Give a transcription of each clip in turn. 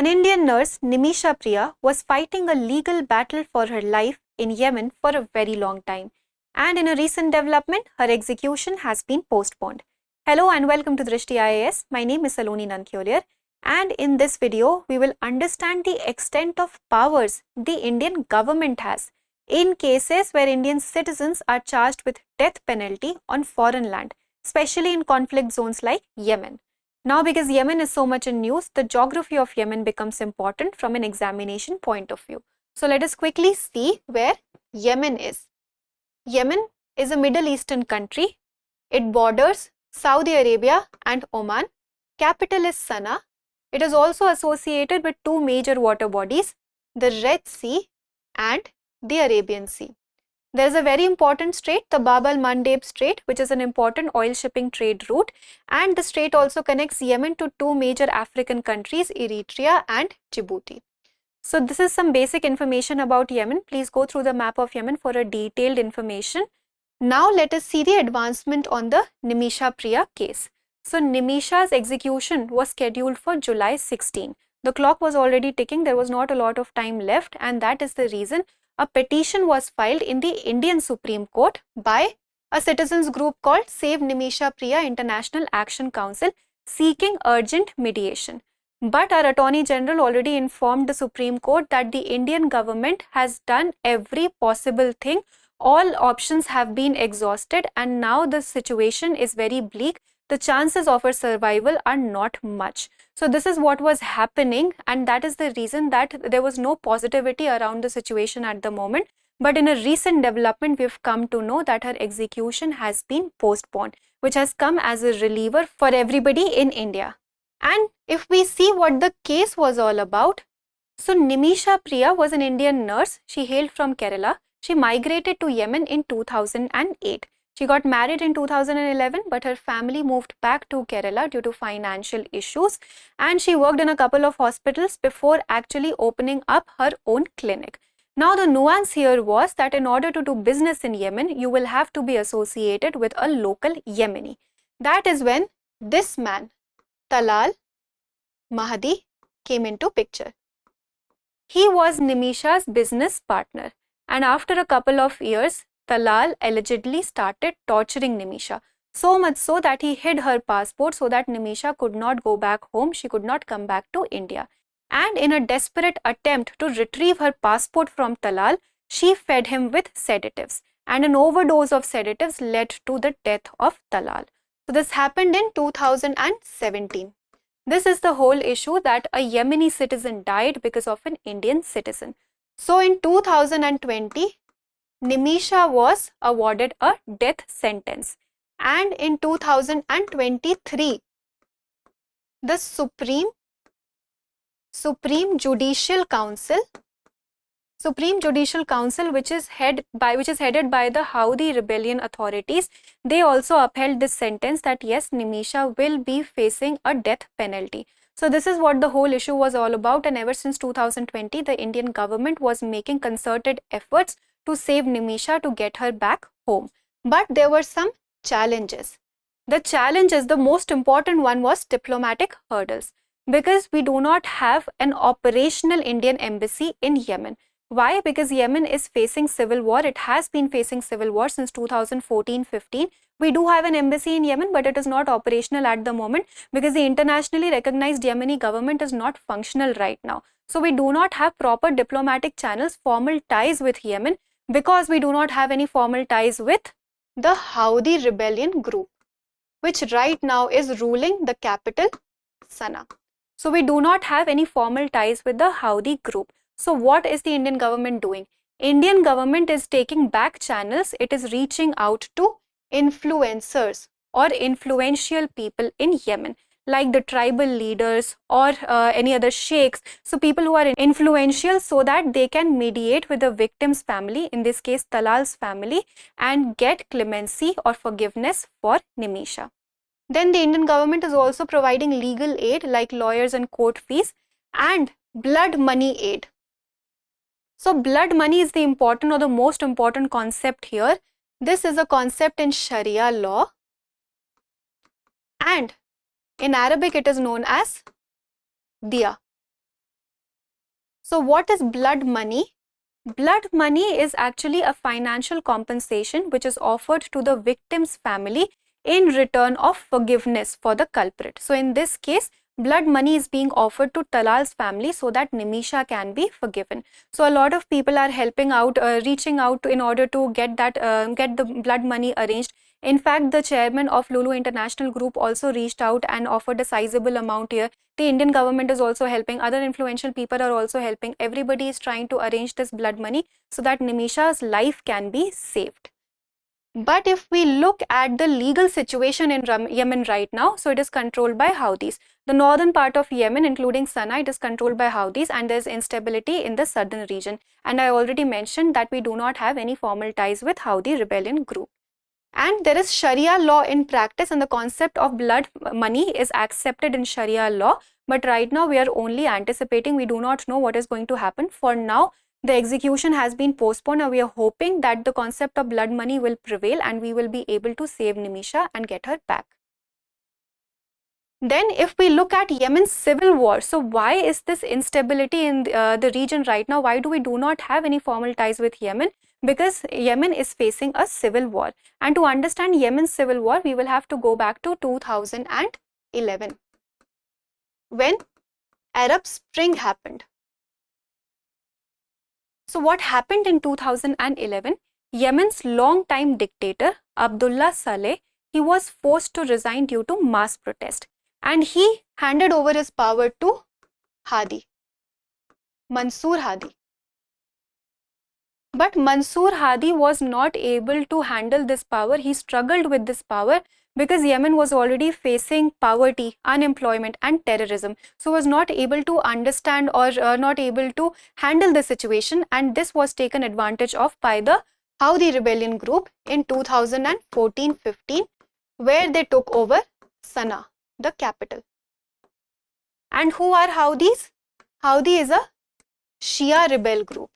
An Indian nurse, Nimisha Priya, was fighting a legal battle for her life in Yemen for a very long time. And in a recent development, her execution has been postponed. Hello and welcome to Drishti IAS. My name is Saloni Nankyoliar. And in this video, we will understand the extent of powers the Indian government has in cases where Indian citizens are charged with death penalty on foreign land, especially in conflict zones like Yemen. Now, because Yemen is so much in news, the geography of Yemen becomes important from an examination point of view. So let us quickly see where Yemen is. Yemen is a Middle Eastern country. It borders Saudi Arabia and Oman. Capital is Sana'a. It is also associated with two major water bodies, the Red Sea and the Arabian Sea. There is a very important strait, the Bab al-Mandeb Strait, which is an important oil shipping trade route, and the strait also connects Yemen to two major African countries, Eritrea and Djibouti. So this is some basic information about Yemen. Please go through the map of Yemen for a detailed information. Now let us see the advancement on the Nimisha Priya case. So Nimisha's execution was scheduled for July 16. The clock was already ticking, there was not a lot of time left, and that is the reason a petition was filed in the Indian Supreme Court by a citizens group called Save Nimisha Priya International Action Council seeking urgent mediation. But our Attorney General already informed the Supreme Court that the Indian government has done every possible thing. All options have been exhausted and now the situation is very bleak. The chances of her survival are not much. So this is what was happening, and that is the reason that there was no positivity around the situation at the moment. But in a recent development, we've come to know that her execution has been postponed, which has come as a reliever for everybody in India. And if we see what the case was all about, so Nimisha Priya was an Indian nurse. She hailed from Kerala. She migrated to Yemen in 2008. She got married in 2011, but her family moved back to Kerala due to financial issues, and she worked in a couple of hospitals before actually opening up her own clinic. Now the nuance here was that in order to do business in Yemen, you will have to be associated with a local Yemeni. That is when this man, Talal Mahdi, came into picture. He was Nimisha's business partner, and after a couple of years, Talal allegedly started torturing Nimisha, so much so that he hid her passport so that Nimisha could not go back home, she could not come back to India. And in a desperate attempt to retrieve her passport from Talal, she fed him with sedatives, and an overdose of sedatives led to the death of Talal. So this happened in 2017. This is the whole issue, that a Yemeni citizen died because of an Indian citizen. So in 2020, Nimisha was awarded a death sentence, and in 2023, the Supreme Judicial Council, which is headed by the Houthi rebellion authorities, they also upheld this sentence that yes, Nimisha will be facing a death penalty. So this is what the whole issue was all about, and ever since 2020, the Indian government was making concerted efforts to save Nimisha, to get her back home. But there were some challenges. The most important one was diplomatic hurdles, because we do not have an operational Indian embassy in Yemen. Why? Because Yemen is facing civil war. It has been facing civil war since 2014-15. We do have an embassy in Yemen, but it is not operational at the moment because the internationally recognized Yemeni government is not functional right now. So we do not have proper diplomatic channels, formal ties with Yemen, because we do not have any formal ties with the Houthi rebellion group, which right now is ruling the capital, Sana'a. So we do not have any formal ties with the Houthi group. So what is the Indian government doing? Indian government is taking back channels. It is reaching out to influencers or influential people in Yemen, like the tribal leaders or any other sheikhs. So people who are influential, so that they can mediate with the victim's family, in this case Talal's family, and get clemency or forgiveness for Nimisha. Then the Indian government is also providing legal aid like lawyers and court fees and blood money aid. So blood money is the important or the most important concept here. This is a concept in Sharia law, and in Arabic it is known as diya. So what is blood money? Blood money is actually a financial compensation which is offered to the victim's family in return of forgiveness for the culprit. So in this case, blood money is being offered to Talal's family so that Nimisha can be forgiven. So a lot of people are helping out, reaching out in order to get the blood money arranged. In fact, the chairman of Lulu International Group also reached out and offered a sizable amount here. The Indian government is also helping. Other influential people are also helping. Everybody is trying to arrange this blood money so that Nimisha's life can be saved. But if we look at the legal situation in Yemen right now, so it is controlled by Houthis. The northern part of Yemen, including Sana'a, it is controlled by Houthis, and there is instability in the southern region. And I already mentioned that we do not have any formal ties with Houthi rebellion group. And there is Sharia law in practice, and the concept of blood money is accepted in Sharia law. But right now we are only anticipating. We do not know what is going to happen. For now, the execution has been postponed, and we are hoping that the concept of blood money will prevail and we will be able to save Nimisha and get her back. Then if we look at Yemen's civil war, so why is this instability in the region right now? Why do we not have any formal ties with Yemen? Because Yemen is facing a civil war. And to understand Yemen's civil war, we will have to go back to 2011 when Arab Spring happened. So what happened in 2011? Yemen's long-time dictator Abdullah Saleh, he was forced to resign due to mass protest, and he handed over his power to Hadi, Mansour Hadi. But Mansour Hadi was not able to handle this power. He struggled with this power because Yemen was already facing poverty, unemployment and terrorism. So was not able to understand or not able to handle the situation, and this was taken advantage of by the Houthi rebellion group in 2014-15, where they took over Sana'a, the capital. And who are Houthis? Houthi is a Shia rebel group.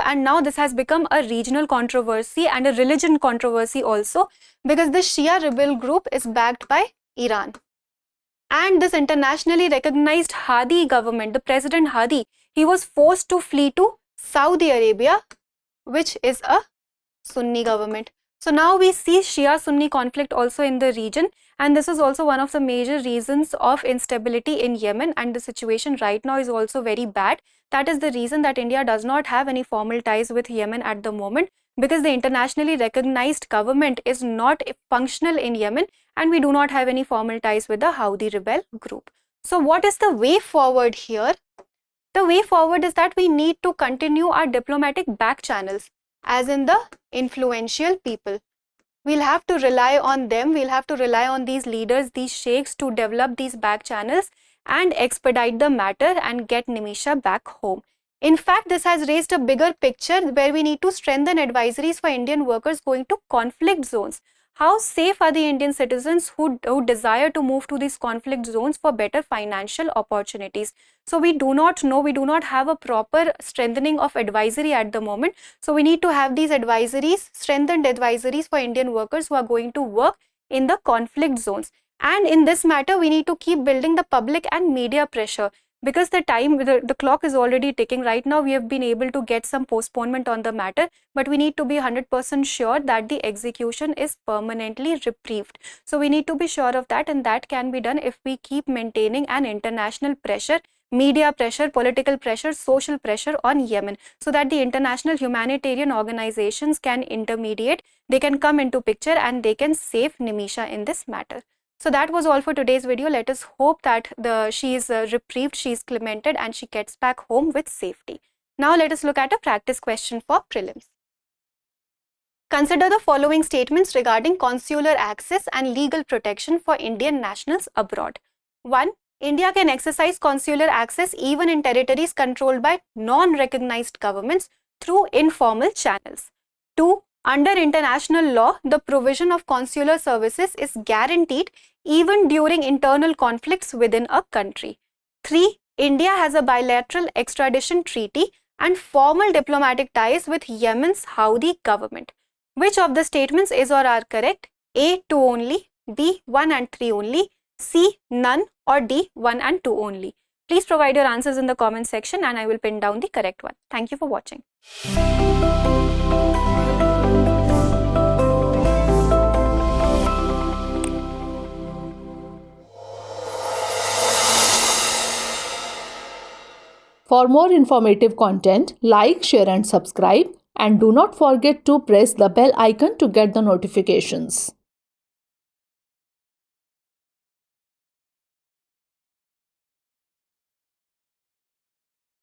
And now this has become a regional controversy and a religion controversy also, because the Shia rebel group is backed by Iran. And this internationally recognized Hadi government, the President Hadi, he was forced to flee to Saudi Arabia, which is a Sunni government. So now we see Shia-Sunni conflict also in the region, and this is also one of the major reasons of instability in Yemen, and the situation right now is also very bad. That is the reason that India does not have any formal ties with Yemen at the moment, because the internationally recognized government is not functional in Yemen, and we do not have any formal ties with the Houthi rebel group. So what is the way forward here? The way forward is that we need to continue our diplomatic back channels, as in the influential people. We'll have to rely on them. We'll have to rely on these leaders, these sheikhs, to develop these back channels and expedite the matter and get Nimisha back home. In fact, this has raised a bigger picture where we need to strengthen advisories for Indian workers going to conflict zones. How safe are the Indian citizens who desire to move to these conflict zones for better financial opportunities? So we do not know, we do not have a proper strengthening of advisory at the moment. So we need to have these advisories, strengthened advisories for Indian workers who are going to work in the conflict zones. And in this matter, we need to keep building the public and media pressure, because the clock is already ticking. Right now, we have been able to get some postponement on the matter, but we need to be 100% sure that the execution is permanently reprieved. So we need to be sure of that, and that can be done if we keep maintaining an international pressure, media pressure, political pressure, social pressure on Yemen, so that the international humanitarian organizations can intermediate, they can come into picture and they can save Nimisha in this matter. So that was all for today's video. Let us hope that she is reprieved, she is clemented, and she gets back home with safety. Now let us look at a practice question for prelims. Consider the following statements regarding consular access and legal protection for Indian nationals abroad. 1. India can exercise consular access even in territories controlled by non-recognized governments through informal channels. 2. Under international law, the provision of consular services is guaranteed even during internal conflicts within a country. 3. India has a bilateral extradition treaty and formal diplomatic ties with Yemen's Houthi government. Which of the statements is or are correct? A. 2 only, B. 1 and 3 only, C. None, or D. 1 and 2 only. Please provide your answers in the comment section and I will pin down the correct one. Thank you for watching. For more informative content, like, share and subscribe, and do not forget to press the bell icon to get the notifications.